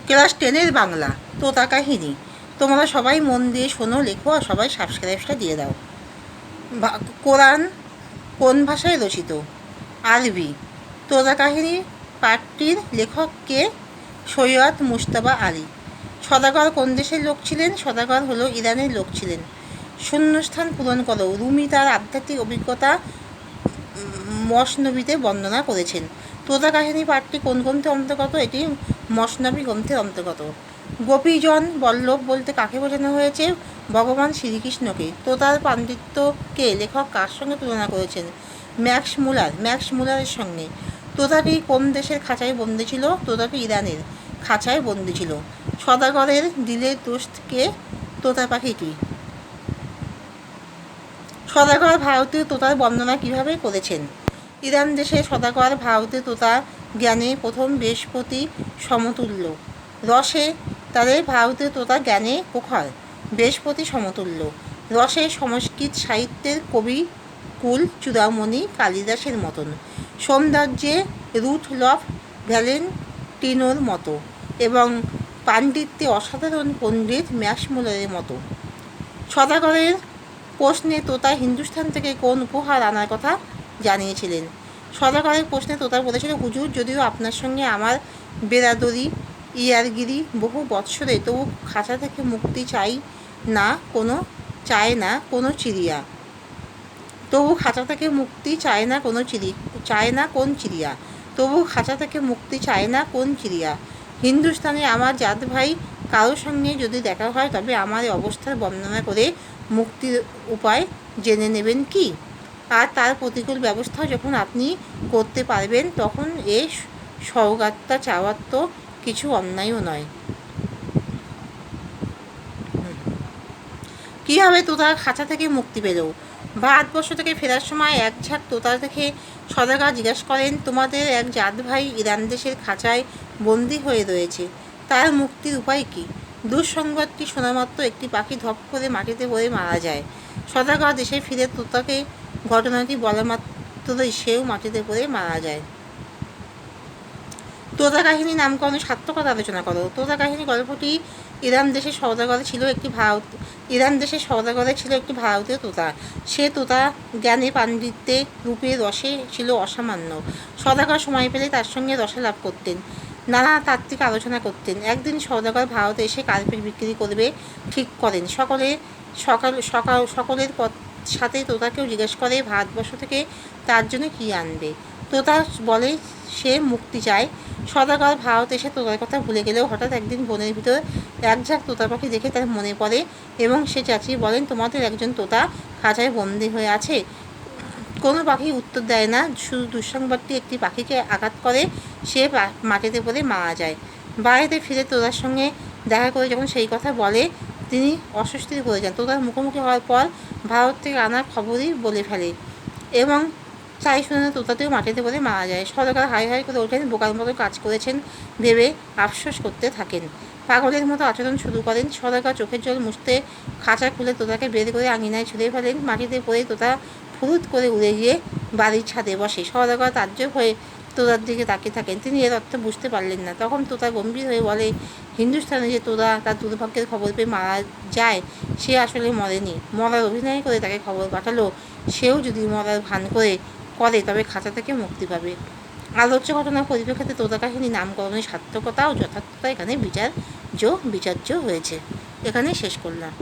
Class 10-এর Bangla তোতা কাহিনী। তোমরা সবাই মন দিয়ে শোনো, লেখো আর সবাই সাবস্ক্রাইবটা দিয়ে দাও। কোরআন কোন ভাষায় রচিত? আরবি। তোতা কাহিনী পাঠটির লেখককে? সৈয়দ মুজতবা আলী। সদাগর কোন দেশের লোক ছিলেন? সদাগর হলো ইরানের লোক ছিলেন। শূন্যস্থান পূরণ করো। রুমি তার আধ্যাত্মিক অভিজ্ঞতা মসনবীতে বর্ণনা করেছেন। তোতা কাহিনী পাঠটি কোন গ্রন্থের অন্তর্গত? এটি মসনবী গ্রন্থের অন্তর্গত। গোপীজন বল্লভ বলতে কাকে বোঝানো হয়েছে? ভগবান শ্রীকৃষ্ণকে। তোতার পাণ্ডিত্যকে লেখক কার সঙ্গে তুলনা করেছেন? ম্যাক্স মুলারের সঙ্গে। তোতাটি কোন দেশের খাঁচায় বন্দি ছিল? তোতাটি ইরানের খাঁচায় বন্দি ছিল। সদাগরের দিলের দোস্তকে তোতা পাখিটি। সদাগর ভারতীয় তোতার বর্ণনা কিভাবে করেছেন? ইরান দেশে সদাগর ভারতীয় তোতা জ্ঞানে প্রথম বৃহস্পতি সমতুল্য। রসে তাদের ভারতীয় তোতা জ্ঞানে প্রখর, বৃহস্পতি সমতুল্য। রসে সংস্কৃত সাহিত্যের কবি কুল চূড়ামণি কালিদাসের মতন। সৌন্দর্যে রুথলফ ভ্যালেন্টিনোর মতো এবং পাণ্ডিত্যে অসাধারণ পণ্ডিত ম্যাক্সমূলারের মতো। সদাগরের প্রশ্নে তোতা হিন্দুস্থান থেকে কোন উপহার আনার কথা জানিয়েছিলেন? সদাগরের প্রশ্নে তোতা বলেছিল, হুজুর, যদিও আপনার সঙ্গে আমার বেরাদরি ইয়ারগিরি বহু বৎসরে, তবু খাঁচা থেকে মুক্তি চায় না কোনো চিড়িয়া। তবু খাঁচা থেকে মুক্তি চায় না কোন চিড়িয়া। হিন্দুস্তানে আমার জাত ভাই কারোর সঙ্গে যদি দেখা হয়, তবে আমার অবস্থার বর্ণনা করে মুক্তির উপায় জেনে নেবেন কি? আর তার প্রতিকূল ব্যবস্থাও যখন আপনি করতে পারবেন, তখন এ সওগাতটা চাওয়ার তো কিছু অন্যায়ও নয়। কীভাবে তোতা খাঁচা থেকে মুক্তি পেল? ভারতবর্ষ থেকে ফেরার সময় এক ঝাঁক তোতা দেখে সদাগর জিজ্ঞাসা করেন, তোমাদের এক জাত ভাই ইরান দেশের খাঁচায় বন্দি হয়ে রয়েছে, তার মুক্তির উপায় কী? দুঃসংবাদটি শোনামাত্র একটি পাখি ধপ করে মাটিতে পড়ে মারা যায়। সদাগর দেশে ফিরে তোতাকে ঘটনাটি বলা মাত্রই সেও মাটিতে পড়ে মারা যায়। তোতা কাহিনী নামকরণের সার্থকতা আলোচনা করো। তোতা কাহিনী গল্পটি ইরান দেশের সওদাগরে ছিল একটি ভারতীয় তোতা। সে তোতা জ্ঞানে, পাণ্ডিত্যে, রূপে, রসে ছিল অসামান্য। সওদাগর সময় পেলে তার সঙ্গে রসালাপ করতেন, নানা তাত্ত্বিক আলোচনা করতেন। একদিন সওদাগর ভারতে এসে কার্পেট বিক্রি করবে ঠিক করেন। সকলের সাথে তোতাকেও জিজ্ঞেস করে ভারতবর্ষ থেকে তার জন্য কী আনবে। তোতা বলে সে মুক্তি চায়। সদাগর ভারত এসে তোতার কথা ভুলে গেলেও হঠাৎ একদিন বনের ভিতর এক ঝাঁক তোতা পাখি দেখে তার মনে পড়ে এবং সে চাচিয়ে বলেন, তোমাদের একজন তোতা খাঁচায় বন্দি হয়ে আছে। কোনো পাখি উত্তর দেয় না। শুধু দুঃসংবাদটি একটি পাখিকে আঘাত করে, সে মাটিতে পড়ে মারা যায়। বাড়িতে ফিরে তোতার সঙ্গে দেখা করে যখন সেই কথা বলে, তিনি অস্বস্তিতে পড়ে যান। তোতার মুখোমুখি হওয়ার পর ভারত থেকে আনার খবরই বলে ফেলে এবং তাই শুনে তোতাতেও মাটিতে পড়ে মারা যায়। সদাগর হাই করে ওঠেন, বোকার মতো কাজ করেছেন ভেবে আফসোস করতে থাকেন। পাগলের মতো আচরণ শুরু করেন। সদাগর চোখের জল মুছতে খাঁচা খুলে তোতাকে বের করে আঙিনায় ছুঁড়ে ফেলেন। মাটিতে পড়ে তোতা ফুরুত করে উড়ে গিয়ে বাড়ির ছাদে বসে। সদাগর তাজ্জব হয়ে তোতার দিকে তাকিয়ে থাকেন। তিনি এর অর্থ বুঝতে পারলেন না। তখন তোতা গম্ভীর হয়ে বলে, হিন্দুস্তানে যে তোতা তার দুর্ভাগ্যের খবর পেয়ে মারা যায়, সে আসলে মরেনি, মরার অভিনয় করে তাকে খবর পাঠালো। সেও যদি মরার ভান করে তবে খাঁচা থেকে মুক্তি পাবে। আলোচ্য ঘটনার পরিপ্রেক্ষিতে তোতা কাহিনী নামকরণের সার্থকতা ও যথার্থতা এখানে বিচার্য হয়েছে। এখানেই শেষ করলাম।